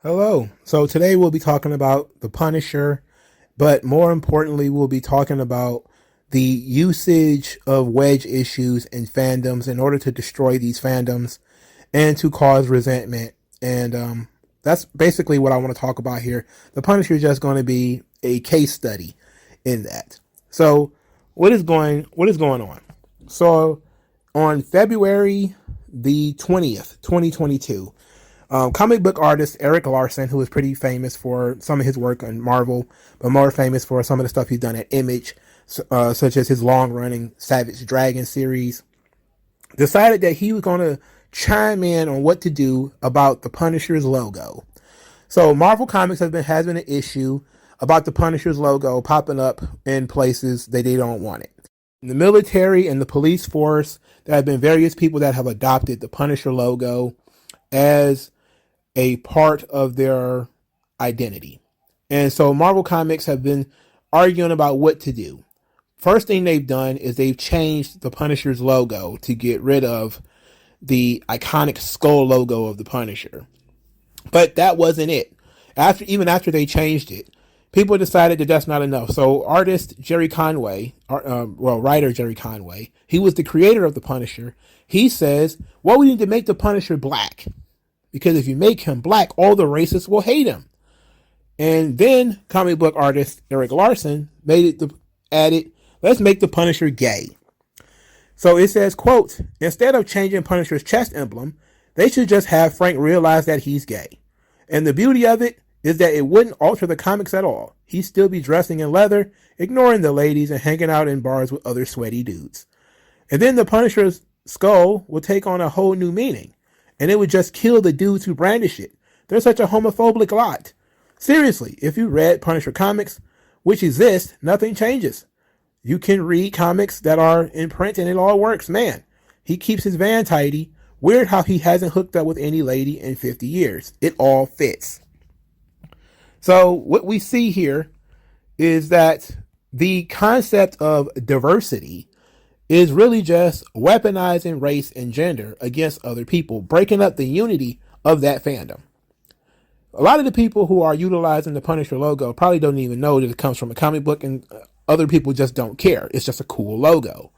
Hello. So today we'll be talking about the Punisher, but more importantly, we'll be talking about the usage of wedge issues in fandoms in order to destroy these fandoms and to cause resentment. And that's basically what I want to talk about here. The Punisher is just going to be a case study in that. So what is going on? So on February the 20th, 2022, comic book artist Erik Larsen, who is pretty famous for some of his work on Marvel, but more famous for some of the stuff he's done at Image, such as his long-running Savage Dragon series, decided that he was going to chime in on what to do about the Punisher's logo. So Marvel Comics has been an issue about the Punisher's logo popping up in places that they don't want it. In the military and the police force, there have been various people that have adopted the Punisher logo as a part of their identity. And so Marvel Comics have been arguing about what to do. First thing they've done is they've changed the Punisher's logo to get rid of the iconic skull logo of the Punisher. But that wasn't it. Even after they changed it, people decided that that's not enough. So writer Jerry Conway, he was the creator of the Punisher. He says, well, we need to make the Punisher black. Because if you make him black, all the racists will hate him. And then comic book artist Erik Larsen added, let's make the Punisher gay. So it says, quote, instead of changing Punisher's chest emblem, they should just have Frank realize that he's gay. And the beauty of it is that it wouldn't alter the comics at all. He'd still be dressing in leather, ignoring the ladies, and hanging out in bars with other sweaty dudes. And then the Punisher's skull will take on a whole new meaning. And it would just kill the dudes who brandish it. They're such a homophobic lot. Seriously, if you read Punisher comics, which exist, nothing changes. You can read comics that are in print and it all works. Man, he keeps his van tidy. Weird how he hasn't hooked up with any lady in 50 years. It all fits. So what we see here is that the concept of diversity is really just weaponizing race and gender against other people, breaking up the unity of that fandom. A lot of the people who are utilizing the Punisher logo probably don't even know that it comes from a comic book, and other people just don't care. It's just a cool logo.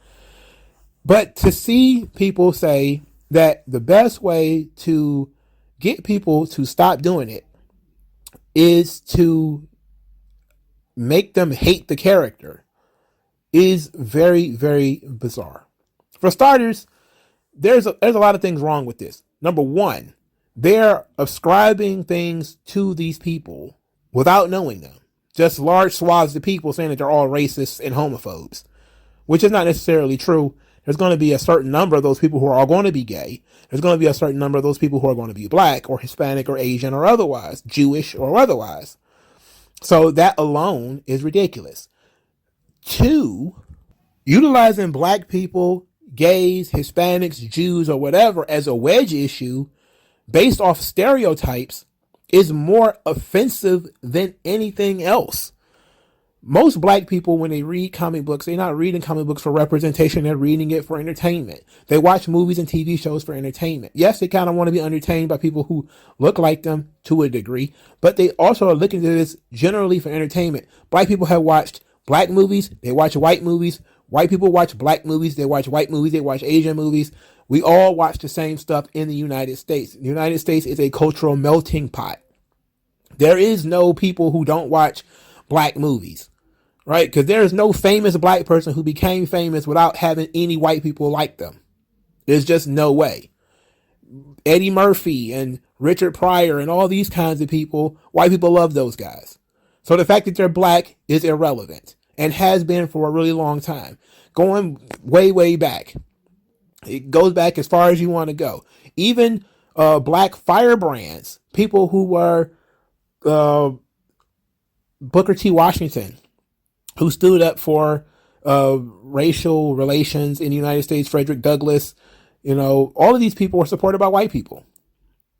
But to see people say that the best way to get people to stop doing it is to make them hate the character is very, very bizarre. For starters, there's a lot of things wrong with this. Number one, they're ascribing things to these people without knowing them. Just large swaths of people saying that they're all racists and homophobes, which is not necessarily true. There's going to be a certain number of those people who are all going to be gay. There's going to be a certain number of those people who are going to be black or Hispanic or Asian or otherwise, Jewish or otherwise. So that alone is ridiculous. Two, utilizing black people, gays, Hispanics, Jews, or whatever as a wedge issue based off stereotypes is more offensive than anything else. Most black people, when they read comic books, they're not reading comic books for representation. They're reading it for entertainment. They watch movies and TV shows for entertainment. Yes, they kind of want to be entertained by people who look like them to a degree, but they also are looking at this generally for entertainment. Black people have watched black movies. They watch white movies. White people watch black movies. They watch white movies. They watch Asian movies. We all watch the same stuff in the United States. The United States is a cultural melting pot. There is no people who don't watch black movies, right? Because there is no famous black person who became famous without having any white people like them. There's just no way. Eddie Murphy and Richard Pryor and all these kinds of people, white people love those guys. So the fact that they're black is irrelevant and has been for a really long time. Going way, way back. It goes back as far as you want to go. Even black firebrands, people who were Booker T. Washington, who stood up for racial relations in the United States, Frederick Douglass, all of these people were supported by white people.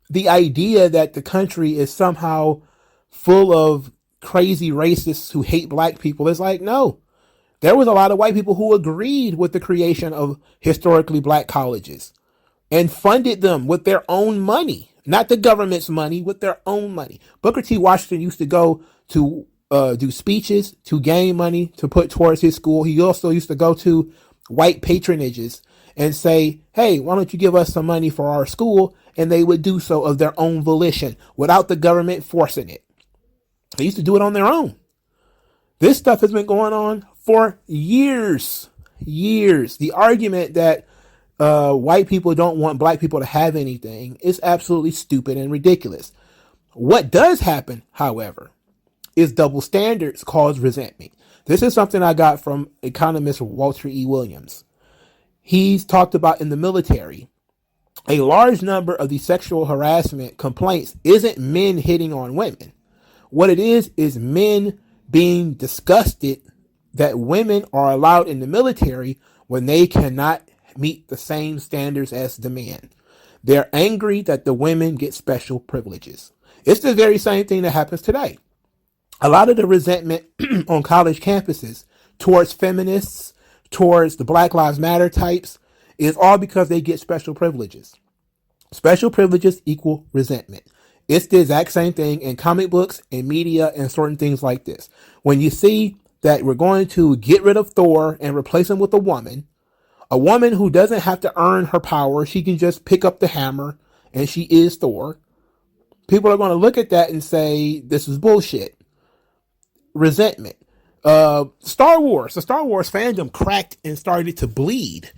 The idea that the country is somehow full of crazy racists who hate black people is like, no. There was a lot of white people who agreed with the creation of historically black colleges and funded them with their own money. not the government's money, with their own money. Booker T. Washington used to go to do speeches to gain money to put towards his school. He also used to go to white patronages and say, hey, why don't you give us some money for our school? And they would do so of their own volition without the government forcing it. They used to do it on their own. This stuff has been going on for years. The argument that white people don't want black people to have anything is absolutely stupid and ridiculous. What does happen, however, is double standards cause resentment. This is something I got from economist Walter E. Williams. He's talked about in the military, a large number of the sexual harassment complaints isn't men hitting on women. What it is men being disgusted that women are allowed in the military when they cannot meet the same standards as the men. They're angry that the women get special privileges. It's the very same thing that happens today. A lot of the resentment on college campuses towards feminists, towards the Black Lives Matter types, is all because they get special privileges. Special privileges equal resentment. It's the exact same thing in comic books and media and certain things like this. When you see that we're going to get rid of Thor and replace him with a woman who doesn't have to earn her power, she can just pick up the hammer and she is Thor. People are going to look at that and say, this is bullshit. Resentment. Star Wars. The Star Wars fandom cracked and started to bleed.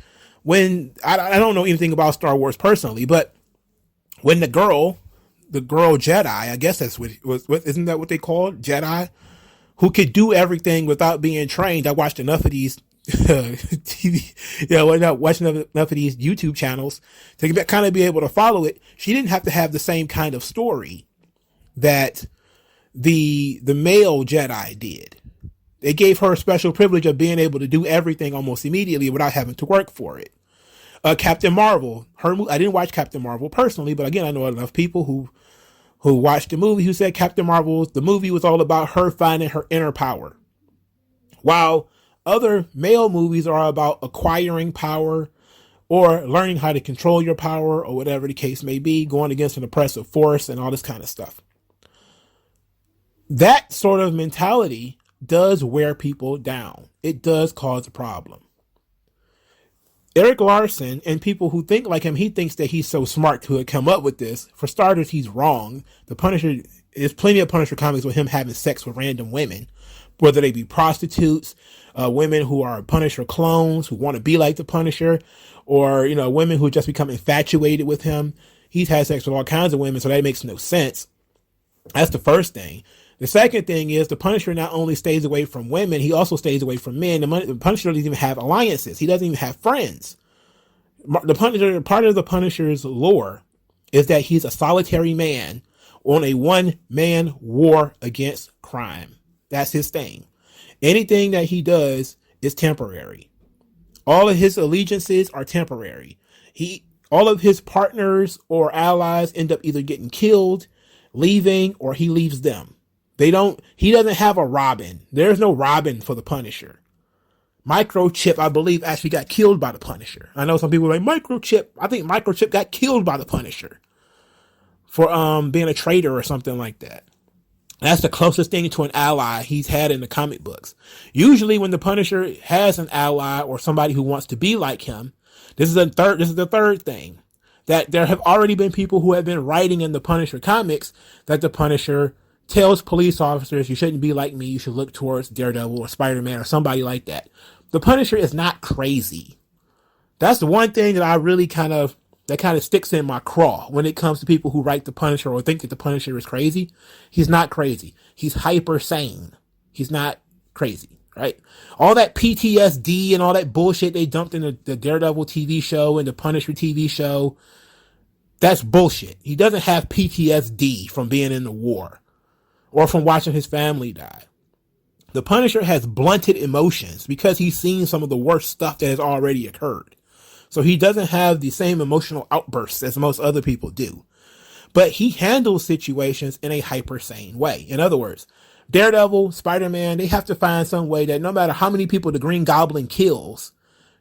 When I don't know anything about Star Wars personally, but when the girl Jedi, I guess that's what isn't that what they called Jedi, who could do everything without being trained. I watched enough of these watching enough of these YouTube channels to kind of be able to follow it. She didn't have to have the same kind of story that the male Jedi did. They gave her a special privilege of being able to do everything almost immediately without having to work for it. Captain Marvel, I didn't watch Captain Marvel personally, but again, I know enough people who watched the movie who said Captain Marvel, the movie was all about her finding her inner power. While other male movies are about acquiring power or learning how to control your power or whatever the case may be, going against an oppressive force and all this kind of stuff. That sort of mentality does wear people down. It does cause a problem. Eric Larson and people who think like him, he thinks that he's so smart to have come up with this. For starters, he's wrong. The Punisher, there's plenty of Punisher comics with him having sex with random women, whether they be prostitutes, women who are Punisher clones, who want to be like the Punisher, or, women who just become infatuated with him. He's had sex with all kinds of women, so that makes no sense. That's the first thing. The second thing is the Punisher not only stays away from women, he also stays away from men. The Punisher doesn't even have alliances. He doesn't even have friends. The Punisher, part of the Punisher's lore is that he's a solitary man on a one-man war against crime. That's his thing. Anything that he does is temporary. All of his allegiances are temporary. All of his partners or allies end up either getting killed, leaving, or he leaves them. He doesn't have a Robin. There's no Robin for the Punisher. Microchip, I believe, actually got killed by the Punisher. I know some people are like, Microchip. I think Microchip got killed by the Punisher for being a traitor or something like that. That's the closest thing to an ally he's had in the comic books. Usually when the Punisher has an ally or somebody who wants to be like him, this is the third thing. That there have already been people who have been writing in the Punisher comics that the Punisher tells police officers, you shouldn't be like me, you should look towards Daredevil or Spider-Man or somebody like that. The Punisher is not crazy. That's the one thing that I really kind of sticks in my craw when it comes to people who write the Punisher or think that the Punisher is crazy. He's not crazy. He's hyper sane. He's not crazy, right? All that PTSD and all that bullshit they dumped in the Daredevil TV show and the Punisher TV show, that's bullshit. He doesn't have PTSD from being in the war or from watching his family die. The Punisher has blunted emotions because he's seen some of the worst stuff that has already occurred. So he doesn't have the same emotional outbursts as most other people do. But he handles situations in a hyper sane way. In other words, Daredevil, Spider-Man, they have to find some way that no matter how many people the Green Goblin kills,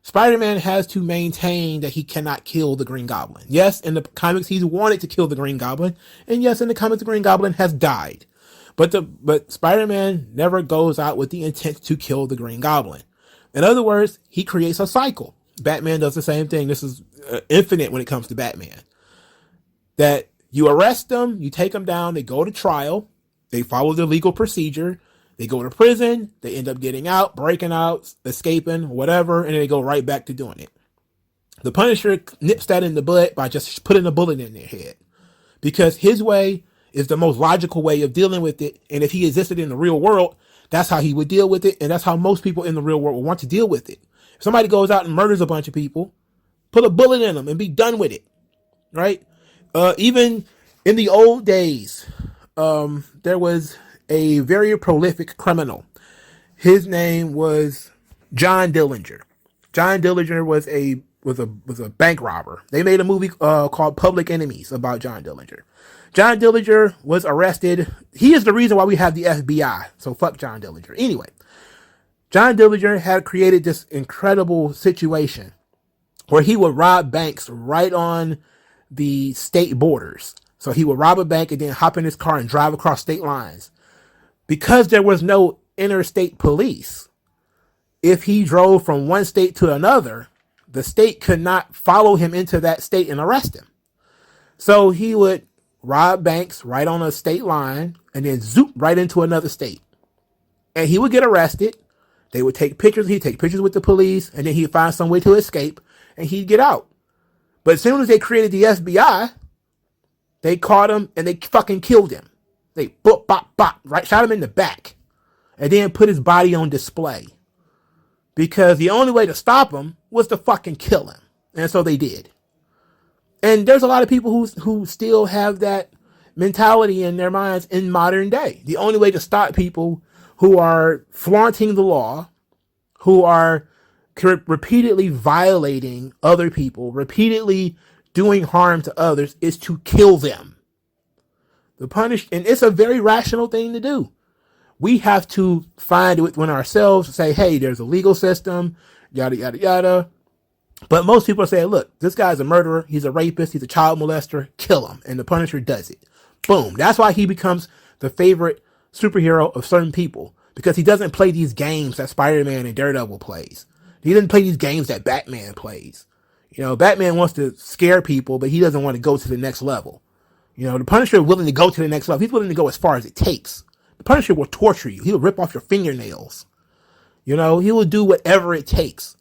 Spider-Man has to maintain that he cannot kill the Green Goblin. Yes, in the comics, he's wanted to kill the Green Goblin. And yes, in the comics, the Green Goblin has died. But Spider-Man never goes out with the intent to kill the Green Goblin. In other words, he creates a cycle. Batman does the same thing. This is infinite when it comes to Batman. That you arrest them, you take them down, they go to trial, they follow the legal procedure, they go to prison, they end up getting out, breaking out, escaping, whatever, and then they go right back to doing it. The Punisher nips that in the bud by just putting a bullet in their head. Because his way is the most logical way of dealing with it, and if he existed in the real world, that's how he would deal with it, and that's how most people in the real world would want to deal with it. If somebody goes out and murders a bunch of people, put a bullet in them and be done with it, right? Even in the old days, there was a very prolific criminal. His name was John Dillinger. John Dillinger was a bank robber. They made a movie called Public Enemies about John Dillinger. John Dillinger was arrested. He is the reason why we have the FBI. So fuck John Dillinger. Anyway, John Dillinger had created this incredible situation where he would rob banks right on the state borders. So he would rob a bank and then hop in his car and drive across state lines. Because there was no interstate police, if he drove from one state to another, the state could not follow him into that state and arrest him. So he would rob banks right on a state line and then zoop right into another state. And he would get arrested. They would take pictures. He'd take pictures with the police, and then he'd find some way to escape and he'd get out. But as soon as they created the FBI, they caught him and they fucking killed him. They bop, bop, bop, right, shot him in the back and then put his body on display. Because the only way to stop him was to fucking kill him. And so they did. And there's a lot of people who still have that mentality in their minds in modern day. The only way to stop people who are flaunting the law, who are repeatedly violating other people, repeatedly doing harm to others, is to kill them. And it's a very rational thing to do. We have to find it within ourselves, say, hey, there's a legal system, yada, yada, yada. But most people say, look, this guy's a murderer, he's a rapist, he's a child molester, kill him. And the Punisher does it. Boom. That's why he becomes the favorite superhero of certain people. Because he doesn't play these games that Spider-Man and Daredevil plays. He doesn't play these games that Batman plays. You know, Batman wants to scare people, but he doesn't want to go to the next level. You know, the Punisher is willing to go to the next level. He's willing to go as far as it takes. The Punisher will torture you. He will rip off your fingernails. You know, he will do whatever it takes.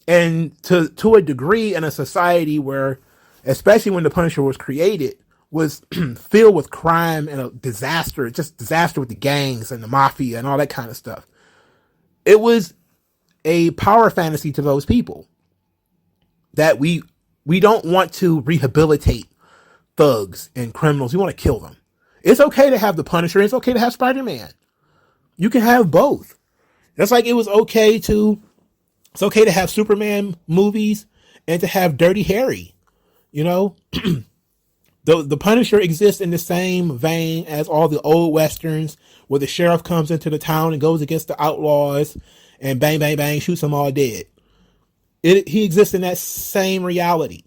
And to a degree, in a society where, especially when the Punisher was created, was filled with crime and a disaster, just disaster with the gangs and the mafia and all that kind of stuff. It was a power fantasy to those people that we don't want to rehabilitate thugs and criminals. We want to kill them. It's okay to have the Punisher. It's okay to have Spider-Man. You can have both. That's like it's okay to have Superman movies and to have Dirty Harry. You know, the Punisher exists in the same vein as all the old westerns where the sheriff comes into the town and goes against the outlaws and bang, bang, bang, shoots them all dead. He exists in that same reality,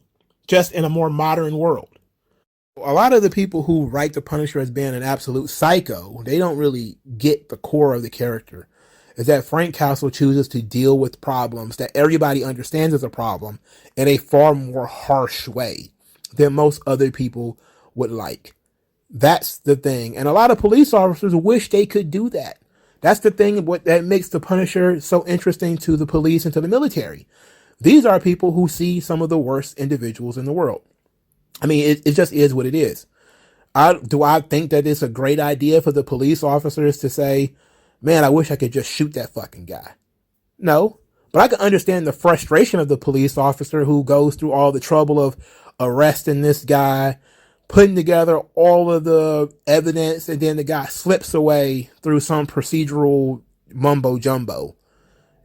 just in a more modern world. A lot of the people who write the Punisher as being an absolute psycho, they don't really get the core of the character. Is that Frank Castle chooses to deal with problems that everybody understands as a problem in a far more harsh way than most other people would like. That's the thing. And a lot of police officers wish they could do that. That's the thing that makes the Punisher so interesting to the police and to the military. These are people who see some of the worst individuals in the world. I mean, it just is what it is. Do I think that it's a great idea for the police officers to say, man, I wish I could just shoot that fucking guy? No, but I can understand the frustration of the police officer who goes through all the trouble of arresting this guy, putting together all of the evidence, and then the guy slips away through some procedural mumbo jumbo.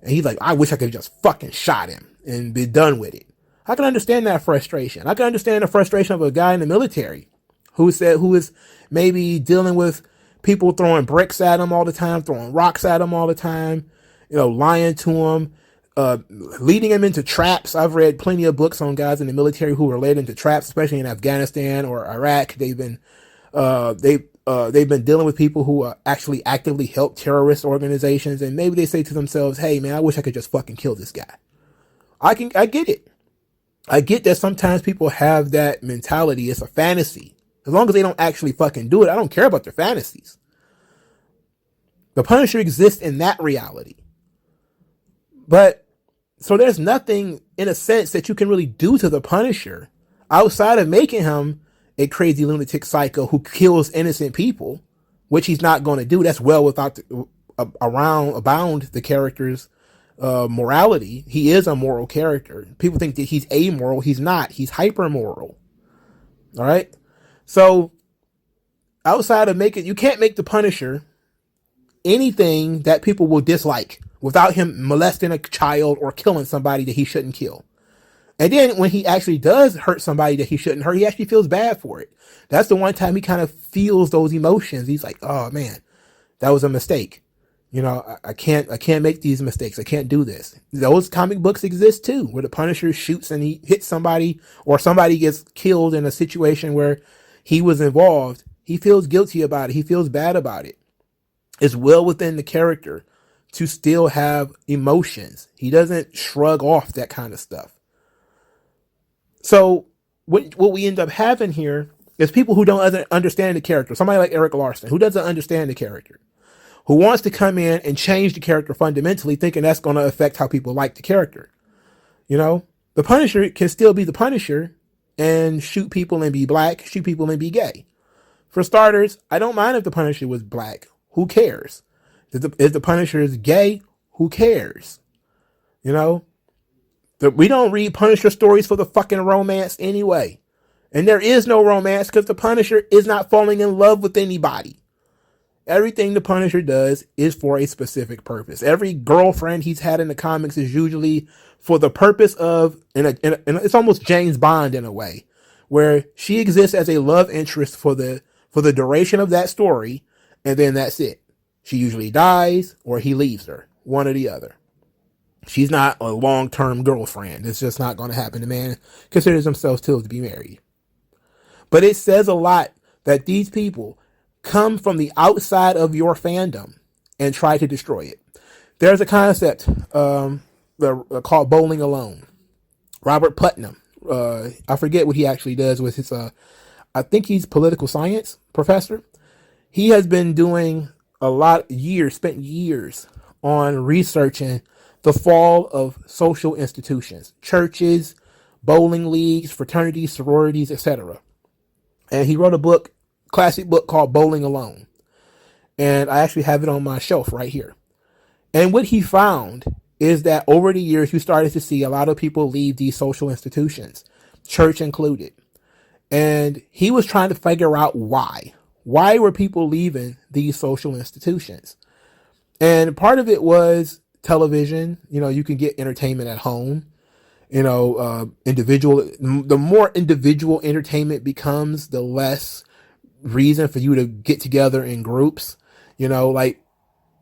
And he's like, I wish I could have just fucking shot him and be done with it. I can understand that frustration. I can understand the frustration of a guy in the military who is maybe dealing with people throwing bricks at him all the time, throwing rocks at him all the time, you know, lying to him, leading them into traps. I've read plenty of books on guys in the military who were led into traps, especially in Afghanistan or Iraq. They've been dealing with people who actually actively help terrorist organizations, and maybe they say to themselves, "Hey, man, I wish I could just fucking kill this guy." I get it. I get that sometimes people have that mentality. It's a fantasy. As long as they don't actually fucking do it, I don't care about their fantasies. The Punisher exists in that reality. But, so there's nothing, in a sense, that you can really do to the Punisher outside of making him a crazy lunatic psycho who kills innocent people, which he's not going to do. That's well without abound the character's morality. He is a moral character. People think that he's amoral. He's not. He's hyper-moral. All right? So, outside of you can't make the Punisher anything that people will dislike without him molesting a child or killing somebody that he shouldn't kill. And then when he actually does hurt somebody that he shouldn't hurt, he actually feels bad for it. That's the one time he kind of feels those emotions. He's like, oh man, that was a mistake. You know, I can't make these mistakes. I can't do this. Those comic books exist too, where the Punisher shoots and he hits somebody, or somebody gets killed in a situation where he was involved. He feels guilty about it. He feels bad about it. It's well within the character to still have emotions. He doesn't shrug off that kind of stuff. So what we end up having here is people who don't understand the character. Somebody like Eric Larson, who doesn't understand the character, who wants to come in and change the character fundamentally, thinking that's going to affect how people like the character. You know, the Punisher can still be the Punisher and shoot people and be black, shoot people and be gay. For starters, I don't mind if the Punisher was black. Who cares? If the Punisher is gay, who cares? You know, we don't read Punisher stories for the fucking romance anyway. And there is no romance because the Punisher is not falling in love with anybody. Everything the Punisher does is for a specific purpose. Every girlfriend he's had in the comics is usually for the purpose of, and it's almost James Bond in a way, where she exists as a love interest for the duration of that story, and then that's it. She usually dies or he leaves her, one or the other. She's not a long-term girlfriend. It's just not going to happen. The man considers himself still to be married. But it says a lot that these people come from the outside of your fandom and try to destroy it. There's a concept called bowling alone. Robert Putnam, I forget what he actually does with his, I think he's political science professor. He has been doing spent years on researching the fall of social institutions, churches, bowling leagues, fraternities, sororities, etc. And he wrote a classic book called Bowling Alone. And I actually have it on my shelf right here. And what he found is that over the years, you started to see a lot of people leave these social institutions, church included. And he was trying to figure out why. Why were people leaving these social institutions? And part of it was television. You know, you can get entertainment at home. You know, the more individual entertainment becomes, the less reason for you to get together in groups. You know, like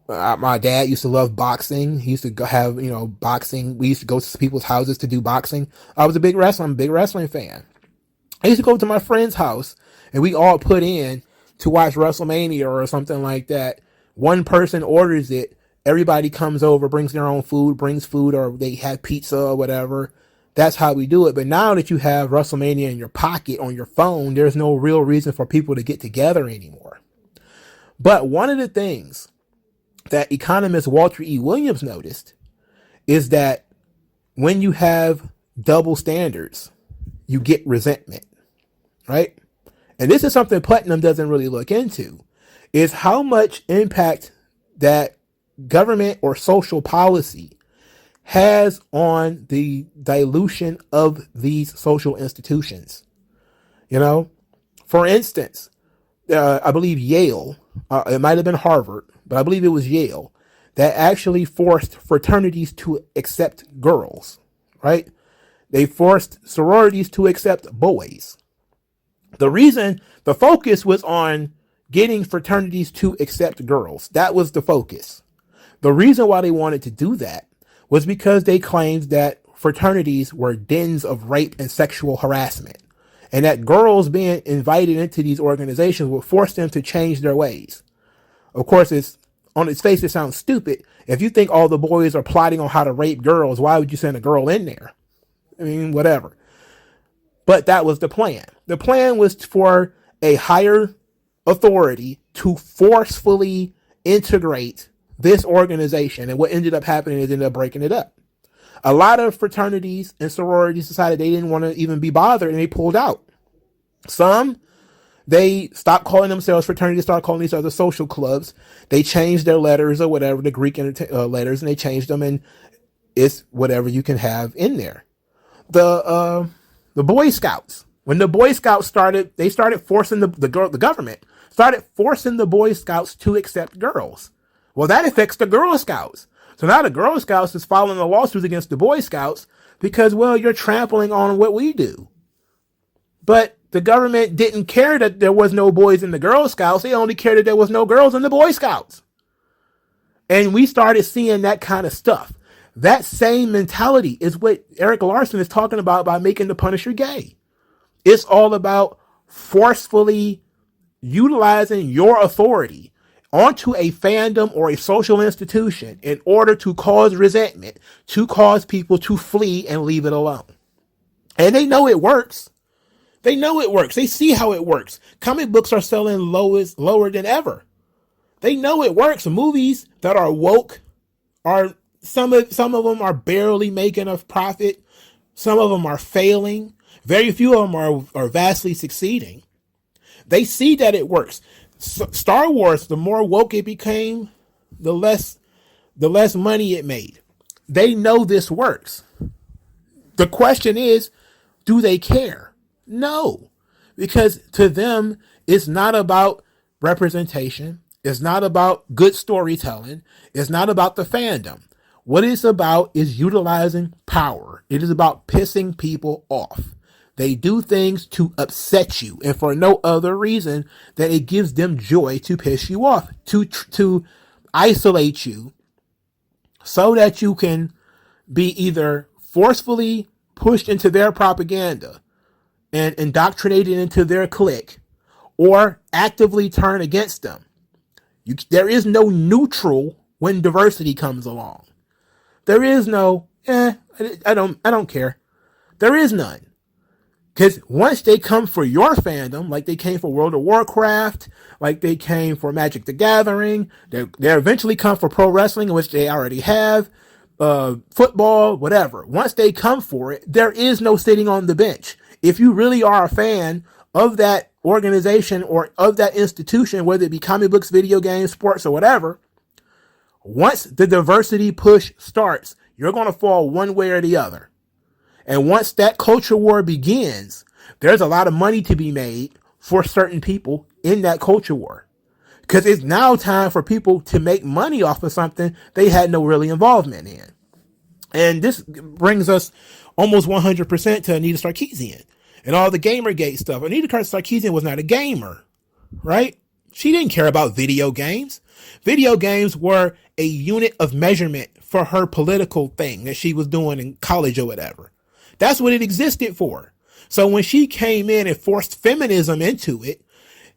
my dad used to love boxing. He used to have, boxing. We used to go to people's houses to do boxing. I'm a big wrestling fan. I used to go to my friend's house and we all put in to watch WrestleMania or something like that. One person orders it. Everybody comes over, brings their own food, or they have pizza or whatever. That's how we do it. But now that you have WrestleMania in your pocket on your phone, there's no real reason for people to get together anymore. But one of the things that economist Walter E. Williams noticed is that when you have double standards, you get resentment, right? And this is something Putnam doesn't really look into, is how much impact that government or social policy has on the dilution of these social institutions. You know, for instance, I believe Yale, it might have been Harvard, but I believe it was Yale, that actually forced fraternities to accept girls, right? They forced sororities to accept boys. The focus was on getting fraternities to accept girls. That was the focus. The reason why they wanted to do that was because they claimed that fraternities were dens of rape and sexual harassment, and that girls being invited into these organizations would force them to change their ways. Of course, it's on its face, it sounds stupid. If you think all the boys are plotting on how to rape girls, why would you send a girl in there? I mean, whatever. But that was the plan. The plan was for a higher authority to forcefully integrate this organization. And what ended up happening is ended up breaking it up. A lot of fraternities and sororities decided they didn't want to even be bothered, and they pulled out. Some, they stopped calling themselves fraternities, started calling each other social clubs. They changed their letters or whatever, the Greek letters, and they changed them, and it's whatever you can have in there. The Boy Scouts, when the Boy Scouts started, they started forcing the government started forcing the Boy Scouts to accept girls. Well, that affects the Girl Scouts. So now the Girl Scouts is filing a lawsuit against the Boy Scouts because, well, you're trampling on what we do. But the government didn't care that there was no boys in the Girl Scouts. They only cared that there was no girls in the Boy Scouts. And we started seeing that kind of stuff. That same mentality is what Erik Larson is talking about by making the Punisher gay. It's all about forcefully utilizing your authority onto a fandom or a social institution in order to cause resentment, to cause people to flee and leave it alone. And they know it works. They know it works. They see how it works. Comic books are selling lower than ever. They know it works. Movies that are woke are some of them are barely making a profit. Some of them are failing. Very few of them are vastly succeeding. They see that it works. Star Wars, the more woke it became, the less money it made. They know this works. The question is, do they care? No, because to them, it's not about representation. It's not about good storytelling. It's not about the fandom. What it's about is utilizing power. It is about pissing people off. They do things to upset you, and for no other reason than it gives them joy to piss you off, to isolate you so that you can be either forcefully pushed into their propaganda and indoctrinated into their clique, or actively turn against them. There is no neutral when diversity comes along. There is no, I don't care. There is none. Because once they come for your fandom, like they came for World of Warcraft, like they came for Magic the Gathering, they eventually come for pro wrestling, which they already have, football, whatever. Once they come for it, there is no sitting on the bench. If you really are a fan of that organization or of that institution, whether it be comic books, video games, sports, or whatever, once the diversity push starts, you're going to fall one way or the other. And once that culture war begins, there's a lot of money to be made for certain people in that culture war. Because it's now time for people to make money off of something they had no really involvement in. And this brings us almost 100% to Anita Sarkeesian and all the Gamergate stuff. Anita Sarkeesian was not a gamer, right? She didn't care about video games. Video games were a unit of measurement for her political thing that she was doing in college or whatever. That's what it existed for. So when she came in and forced feminism into it,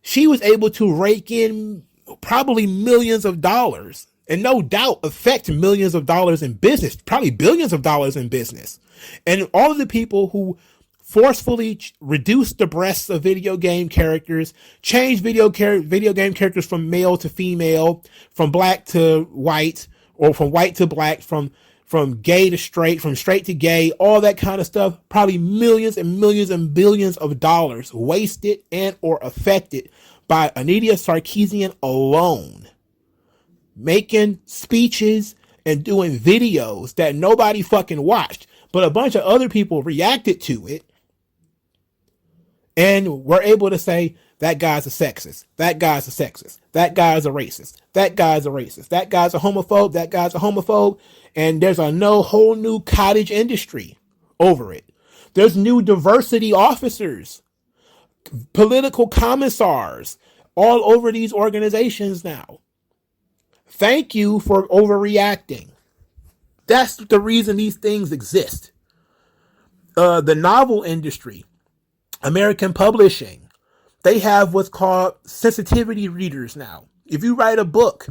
she was able to rake in probably millions of dollars and no doubt affect millions of dollars in business, probably billions of dollars in business. And all of the people who forcefully reduced the breasts of video game characters, changed video game characters from male to female, from black to white, or from white to black, from gay to straight, from straight to gay, all that kind of stuff, probably millions and millions and billions of dollars wasted and or affected by Anita Sarkeesian alone, making speeches and doing videos that nobody fucking watched, but a bunch of other people reacted to it and were able to say, that guy's a sexist, that guy's a sexist, that guy's a racist, that guy's a racist, that guy's a homophobe, that guy's a homophobe. And there's a whole new cottage industry over it. There's new diversity officers, political commissars all over these organizations now. Thank you for overreacting. That's the reason these things exist. The novel industry, American publishing, they have what's called sensitivity readers now. If you write a book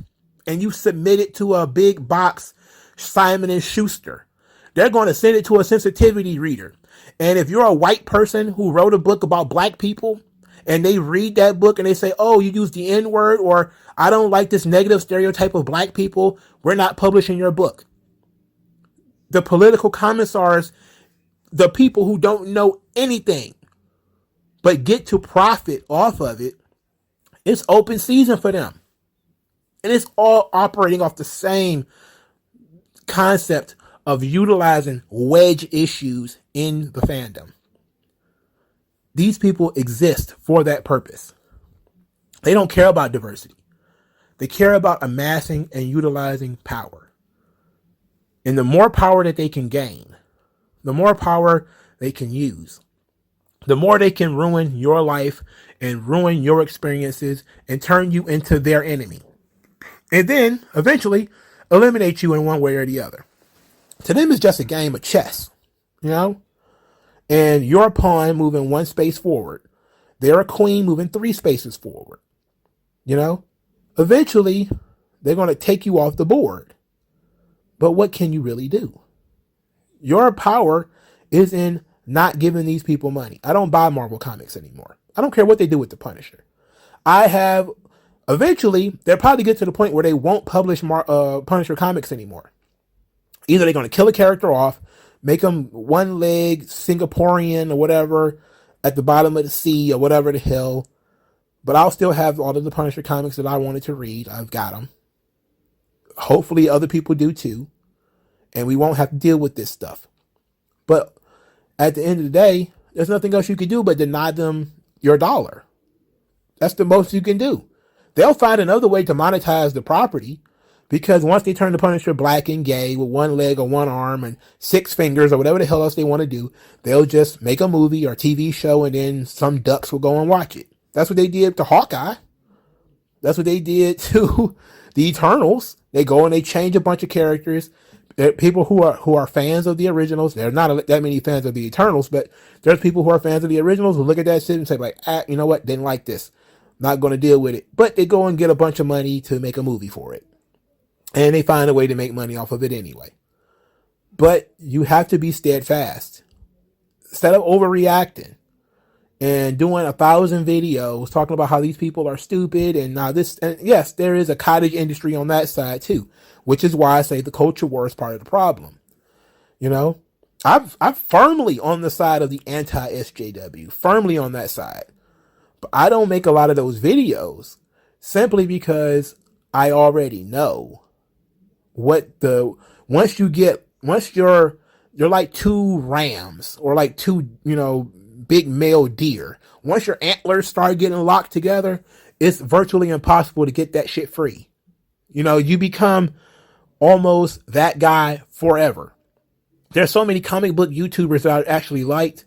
and you submit it to a big box, Simon and Schuster, they're going to send it to a sensitivity reader. And if you're a white person who wrote a book about black people and they read that book and they say, oh, you use the N word, or I don't like this negative stereotype of black people, we're not publishing your book. The political commissars, the people who don't know anything but get to profit off of it, it's open season for them. And it's all operating off the same concept of utilizing wedge issues in the fandom. These people exist for that purpose. They don't care about diversity. They care about amassing and utilizing power. And the more power that they can gain, the more power they can use, the more they can ruin your life and ruin your experiences and turn you into their enemy. And then eventually eliminate you in one way or the other. To them, it's just a game of chess, you know? And you're a pawn moving one space forward. They're a queen moving 3 spaces forward. You know? Eventually, they're going to take you off the board. But what can you really do? Your power is in not giving these people money. I don't buy Marvel comics anymore. I don't care what they do with the Punisher. Eventually, they'll probably get to the point where they won't publish Punisher comics anymore. Either they're going to kill a character off, make them one-leg Singaporean or whatever at the bottom of the sea or whatever the hell. But I'll still have all of the Punisher comics that I wanted to read. I've got them. Hopefully other people do too. And we won't have to deal with this stuff. But at the end of the day, there's nothing else you can do but deny them your dollar. That's the most you can do. They'll find another way to monetize the property, because once they turn the Punisher black and gay with 1 leg or 1 arm and 6 fingers or whatever the hell else they want to do, they'll just make a movie or TV show and then some ducks will go and watch it. That's what they did to Hawkeye. That's what they did to the Eternals. They go and they change a bunch of characters. People who are fans of the originals, there are not that many fans of the Eternals, but there's people who are fans of the originals who look at that shit and say like, you know what, didn't like this, not going to deal with it. But they go and get a bunch of money to make a movie for it. And they find a way to make money off of it anyway. But you have to be steadfast. Instead of overreacting and doing 1,000 videos talking about how these people are stupid and now this, and yes, there is a cottage industry on that side too, which is why I say the culture war is part of the problem. You know, I'm firmly on the side of the anti-SJW, firmly on that side. But I don't make a lot of those videos simply because I already know once you're like 2 rams or like 2, big male deer. Once your antlers start getting locked together, it's virtually impossible to get that shit free. You become almost that guy forever. There's so many comic book YouTubers that I actually liked,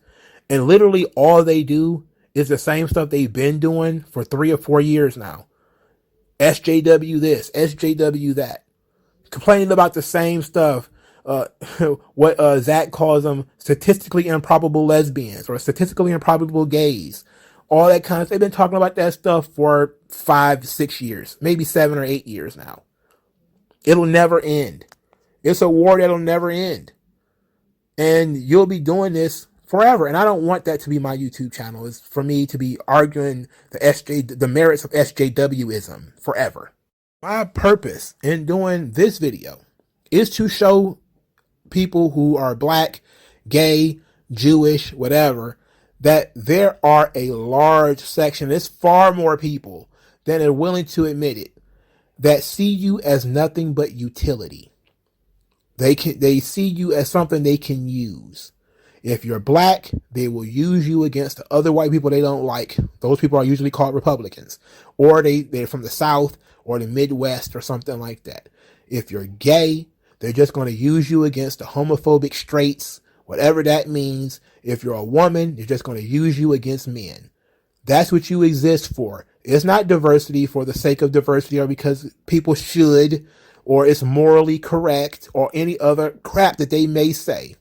and literally all they do is the same stuff they've been doing for 3 or 4 years now. SJW this, SJW that. Complaining about the same stuff. What Zach calls them statistically improbable lesbians or statistically improbable gays. All that kind of stuff. They've been talking about that stuff for 5, 6 years, maybe 7 or 8 years now. It'll never end. It's a war that'll never end. And you'll be doing this forever. And I don't want that to be my YouTube channel. It's for me to be arguing the merits of SJWism forever. My purpose in doing this video is to show people who are black, gay, Jewish, whatever, that there are a large section, it's far more people than are willing to admit it, that see you as nothing but utility. They see you as something they can use. If you're black, they will use you against the other white people they don't like. Those people are usually called Republicans. Or they're from the South or the Midwest or something like that. If you're gay, they're just going to use you against the homophobic straights, whatever that means. If you're a woman, they're just going to use you against men. That's what you exist for. It's not diversity for the sake of diversity or because people should. or it's morally correct or any other crap that they may say.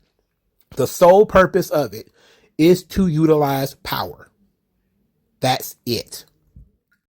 The sole purpose of it is to utilize power. That's it.